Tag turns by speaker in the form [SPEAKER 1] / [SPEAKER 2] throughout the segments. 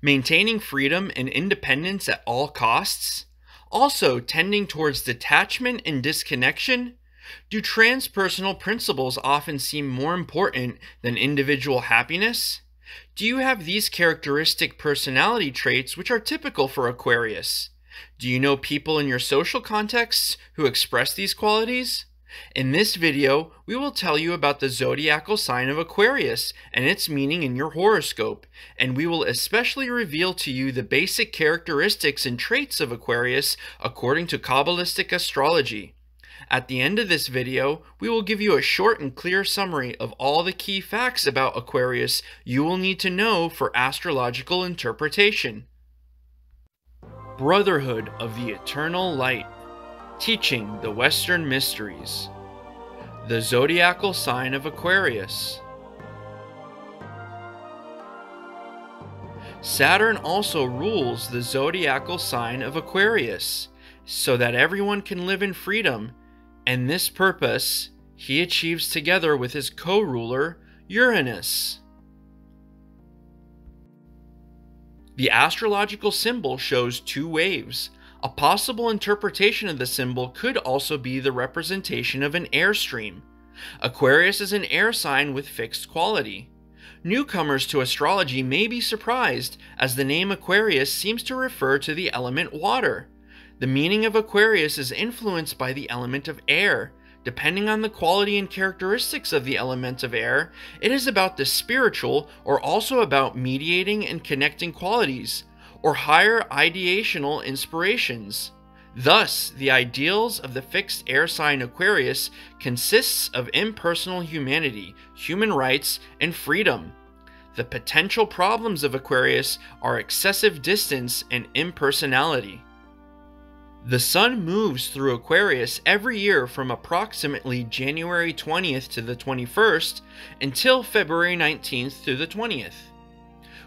[SPEAKER 1] maintaining freedom and independence at all costs, also tending towards detachment and disconnection. Do transpersonal principles often seem more important than individual happiness? Do you have these characteristic personality traits which are typical for Aquarius? Do you know people in your social contexts who express these qualities? In this video, we will tell you about the zodiacal sign of Aquarius and its meaning in your horoscope, and we will especially reveal to you the basic characteristics and traits of Aquarius according to Qabbalistic astrology. At the end of this video, we will give you a short and clear summary of all the key facts about Aquarius you will need to know for astrological interpretation. Brotherhood of the Eternal Light, teaching the Western mysteries. The zodiacal sign of Aquarius. Saturn also rules the zodiacal sign of Aquarius, so that everyone can live in freedom, and this purpose he achieves together with his co-ruler, Uranus. The astrological symbol shows two waves. A possible interpretation of the symbol could also be the representation of an air stream. Aquarius is an air sign with fixed quality. Newcomers to astrology may be surprised, as the name Aquarius seems to refer to the element water. The meaning of Aquarius is influenced by the element of air. Depending on the quality and characteristics of the element of air, it is about the spiritual or also about mediating and connecting qualities, or higher ideational inspirations. Thus, the ideals of the fixed air sign Aquarius consists of impersonal humanity, human rights, and freedom. The potential problems of Aquarius are excessive distance and impersonality. The Sun moves through Aquarius every year from approximately January 20th to the 21st until February 19th to the 20th.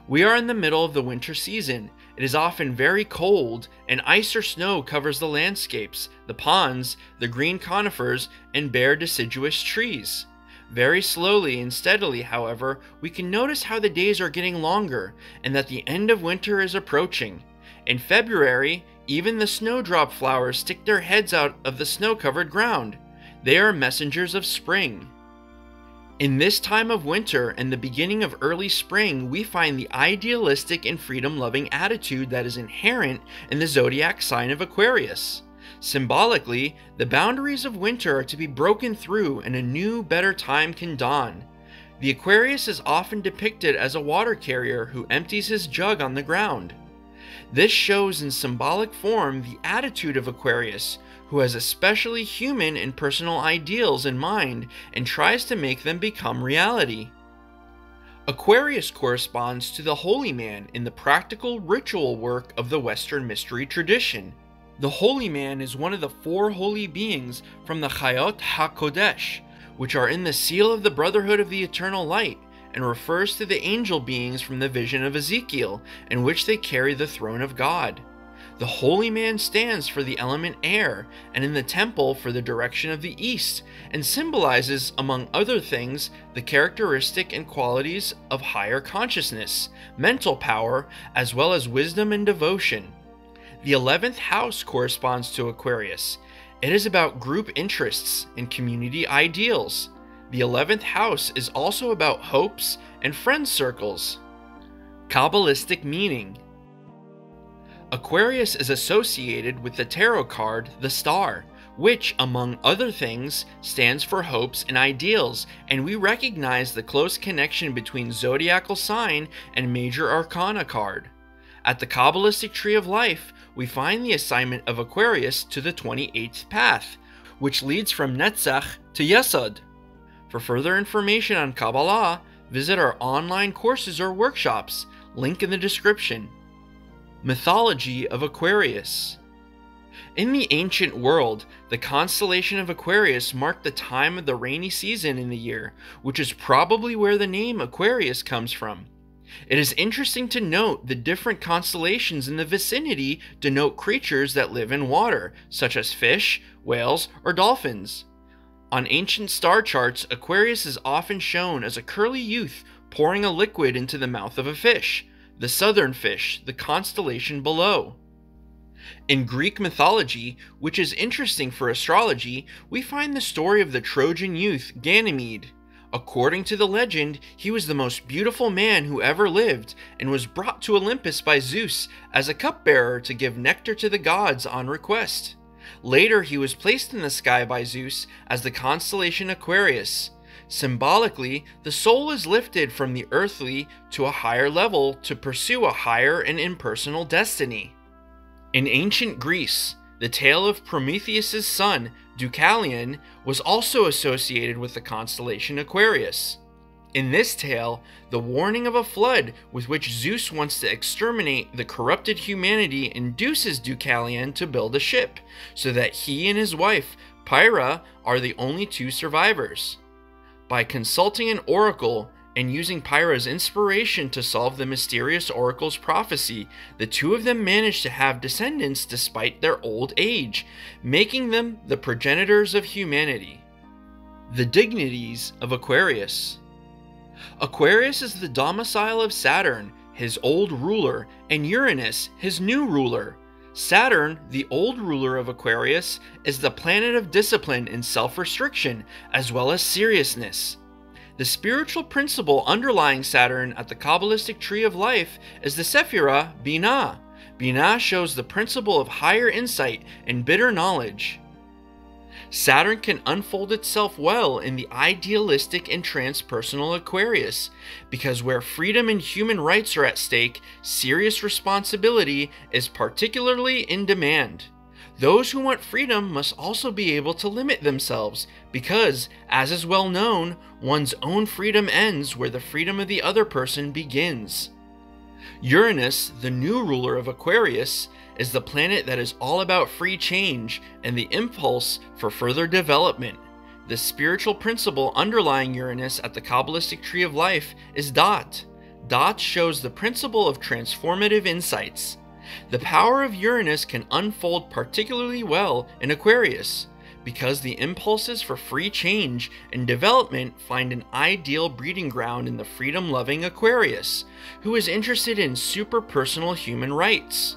[SPEAKER 1] We are in the middle of the winter season. It is often very cold, and ice or snow covers the landscapes, the ponds, the green conifers, and bare deciduous trees. Very slowly and steadily, however, we can notice how the days are getting longer, and that the end of winter is approaching. In February, even the snowdrop flowers stick their heads out of the snow-covered ground. They are messengers of spring. In this time of winter and the beginning of early spring, we find the idealistic and freedom-loving attitude that is inherent in the zodiac sign of Aquarius. Symbolically, the boundaries of winter are to be broken through and a new, better time can dawn. The Aquarius is often depicted as a water carrier who empties his jug on the ground. This shows in symbolic form the attitude of Aquarius, who has especially human and personal ideals in mind and tries to make them become reality. Aquarius corresponds to the holy man in the practical ritual work of the Western mystery tradition. The holy man is one of the four holy beings from the Chayot HaKodesh, which are in the seal of the Brotherhood of the Eternal Light, and refers to the angel beings from the vision of Ezekiel, in which they carry the throne of God. The holy man stands for the element air, and in the temple for the direction of the east, and symbolizes, among other things, the characteristic and qualities of higher consciousness, mental power, as well as wisdom and devotion. The 11th house corresponds to Aquarius. It is about group interests and community ideals. The 11th house is also about hopes and friend circles. Kabbalistic meaning. Aquarius is associated with the tarot card, the Star, which, among other things, stands for hopes and ideals, and we recognize the close connection between zodiacal sign and major arcana card. At the Kabbalistic Tree of Life, we find the assignment of Aquarius to the 28th path, which leads from Netzach to Yesod. For further information on Qabbalah, visit our online courses or workshops, link in the description. Mythology of Aquarius. In the ancient world, the constellation of Aquarius marked the time of the rainy season in the year, which is probably where the name Aquarius comes from. It is interesting to note the different constellations in the vicinity denote creatures that live in water, such as fish, whales, or dolphins. On ancient star charts, Aquarius is often shown as a curly youth pouring a liquid into the mouth of a fish. the southern fish, the constellation below. In Greek mythology, which is interesting for astrology, we find the story of the Trojan youth Ganymede. According to the legend, he was the most beautiful man who ever lived and was brought to Olympus by Zeus as a cupbearer to give nectar to the gods on request. Later, he was placed in the sky by Zeus as the constellation Aquarius. Symbolically, the soul is lifted from the earthly to a higher level to pursue a higher and impersonal destiny. In ancient Greece, the tale of Prometheus's son, Deucalion, was also associated with the constellation Aquarius. In this tale, the warning of a flood with which Zeus wants to exterminate the corrupted humanity induces Deucalion to build a ship, so that he and his wife, Pyrrha, are the only two survivors. By consulting an oracle and using Pyrrha's inspiration to solve the mysterious oracle's prophecy, the two of them manage to have descendants despite their old age, making them the progenitors of humanity. The dignities of Aquarius. Aquarius is the domicile of Saturn, his old ruler, and Uranus, his new ruler. Saturn, the old ruler of Aquarius, is the planet of discipline and self-restriction, as well as seriousness. The spiritual principle underlying Saturn at the Kabbalistic tree of life is the Sephirah Binah. Binah shows the principle of higher insight and bitter knowledge. Saturn can unfold itself well in the idealistic and transpersonal Aquarius, because where freedom and human rights are at stake, serious responsibility is particularly in demand. Those who want freedom must also be able to limit themselves, because, as is well known, one's own freedom ends where the freedom of the other person begins. Uranus, the new ruler of Aquarius, is the planet that is all about free change and the impulse for further development. The spiritual principle underlying Uranus at the Kabbalistic tree of life is Dot. Dot shows the principle of transformative insights. The power of Uranus can unfold particularly well in Aquarius, because the impulses for free change and development find an ideal breeding ground in the freedom-loving Aquarius, who is interested in super-personal human rights.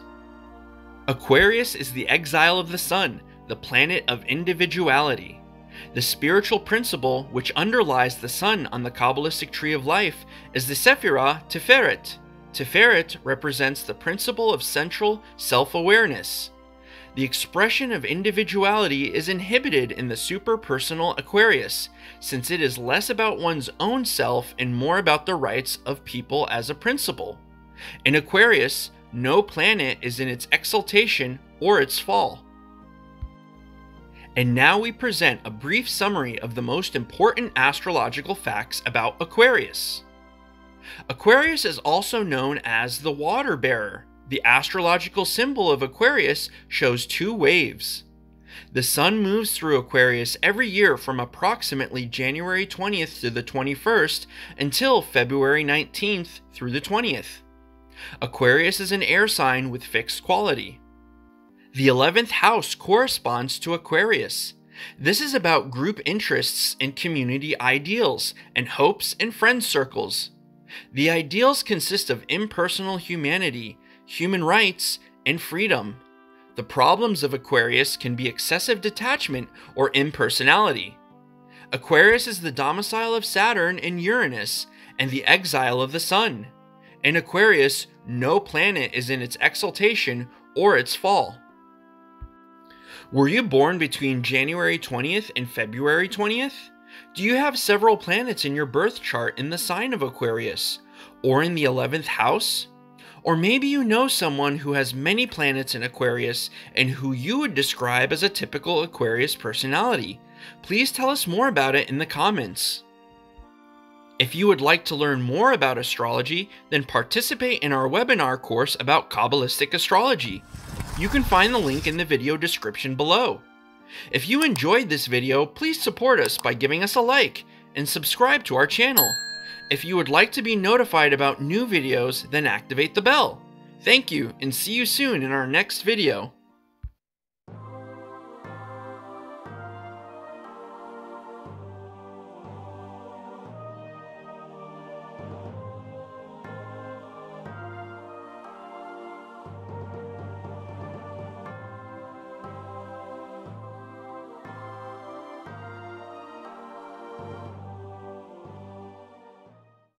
[SPEAKER 1] Aquarius is the exile of the sun, the planet of individuality. The spiritual principle which underlies the sun on the Kabbalistic tree of life is the Sephirah Tiferet. Tiferet represents the principle of central self-awareness. The expression of individuality is inhibited in the super-personal Aquarius, since it is less about one's own self and more about the rights of people as a principle. In Aquarius, no planet is in its exaltation or its fall. And now we present a brief summary of the most important astrological facts about Aquarius. Aquarius is also known as the water bearer. The astrological symbol of Aquarius shows two waves. The sun moves through Aquarius every year from approximately January 20th to the 21st until February 19th through the 20th. Aquarius is an air sign with fixed quality. The 11th house corresponds to Aquarius. This is about group interests and community ideals, and hopes and friend circles. The ideals consist of impersonal humanity, human rights, and freedom. The problems of Aquarius can be excessive detachment or impersonality. Aquarius is the domicile of Saturn and Uranus, and the exile of the sun. In Aquarius, no planet is in its exaltation or its fall. Were you born between January 20th and February 20th? Do you have several planets in your birth chart in the sign of Aquarius, or in the 11th house? Or maybe you know someone who has many planets in Aquarius and who you would describe as a typical Aquarius personality. Please tell us more about it in the comments. If you would like to learn more about astrology, then participate in our webinar course about Qabbalistic Astrology. You can find the link in the video description below. If you enjoyed this video, please support us by giving us a like and subscribe to our channel. If you would like to be notified about new videos, then activate the bell. Thank you, and see you soon in our next video.